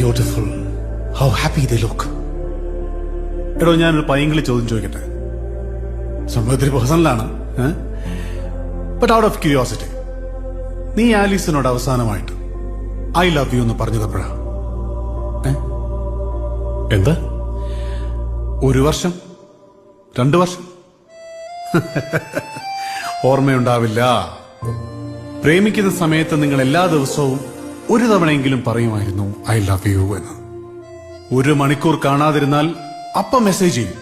Beautiful, how happy they look. എടോ, ഞാനൊരു പൈങ്കിളി ചോദ്യം ചോദിക്കട്ടെ? സംഭവത്തിൽ പേഴ്സണലാണ്, ബട്ട് ഔട്ട് ഓഫ് ക്യൂരിയോസിറ്റി. നീ ആലീസിനോട് അവസാനമായിട്ട് ഐ ലവ് യു എന്ന് പറഞ്ഞതപ്പോഴാ? എന്താ? 1 വർഷം, 2 വർഷം? ഓർമ്മയുണ്ടാവില്ല. പ്രേമിക്കുന്ന സമയത്ത് നിങ്ങൾ എല്ലാ ദിവസവും 1 തവണയെങ്കിലും പറയുമായിരുന്നു ഐ ലവ് യു എന്ന്. 1 മണിക്കൂർ കാണാതിരുന്നാൽ അപ്പ മെസ്സേജ് ചെയ്യും,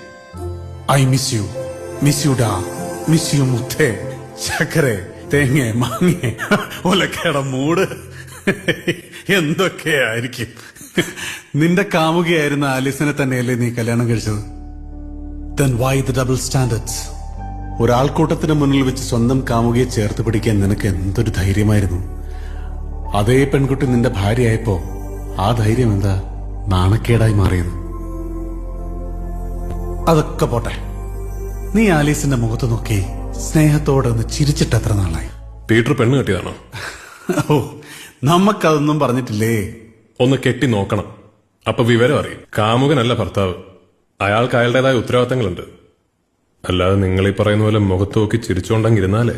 I miss you, miss you ഡാ, മിസ് യു മുത്തേ, ചക്കരെ, തേങ്ങ, മാങ്ങ, ഒലക്കയുടെ മൂട്, എന്തൊക്കെയായിരിക്കും. നിന്റെ കാമുകയായിരുന്ന ആലിസിനെ തന്നെയല്ലേ നീ കല്യാണം കഴിച്ചത്? Then why the double standards? ഒരാൾക്കൂട്ടത്തിന് മുന്നിൽ വെച്ച് സ്വന്തം കാമുകയെ ചേർത്ത് പിടിക്കാൻ നിനക്ക് എന്തൊരു ധൈര്യമായിരുന്നു. അതേ പെൺകുട്ടി നിന്റെ ഭാര്യയായപ്പോ ആ ധൈര്യം എന്താ നാണക്കേടായി മാറിയത്? അതൊക്കെ പോട്ടെ, നീ ആലീസിന്റെ മുഖത്ത് നോക്കി സ്നേഹത്തോടെ ഒന്ന് ചിരിച്ചിട്ട് എത്ര നാളായി? പീറ്റർ പെണ്ണ് കെട്ടിയതാണോ? ഓ, നമ്മക്കതൊന്നും പറഞ്ഞിട്ടില്ലേ. ഒന്ന് കെട്ടി നോക്കണം, അപ്പൊ വിവരം അറിയും. കാമുകനല്ല ഭർത്താവ്, അയാൾക്ക് അയാളുടേതായ ഉത്തരവാദിത്തങ്ങളുണ്ട്. അല്ലാതെ നിങ്ങളീ പറയുന്ന പോലെ മുഖത്ത് നോക്കി ചിരിച്ചോണ്ടെങ്കിരുന്നാലേ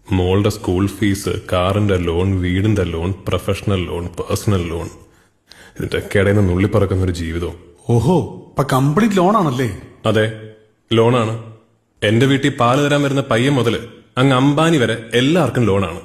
മോളുടെ സ്കൂൾ ഫീസ്, കാറിന്റെ ലോൺ, വീടിന്റെ loan, professional loan, personal loan, ഇതിന്റെ ഇടയിൽ നിന്ന് നുള്ളിപ്പറക്കുന്ന ഒരു ജീവിതവും. ഓഹോ, ഇപ്പൊ കംപ്ലീറ്റ് ലോണാണല്ലേ? അതെ, ലോണാണ്. എന്റെ വീട്ടിൽ പാല് തരാൻ വരുന്ന പയ്യൻ മുതല് അങ്ങ് അംബാനി വരെ എല്ലാവർക്കും ലോണാണ്.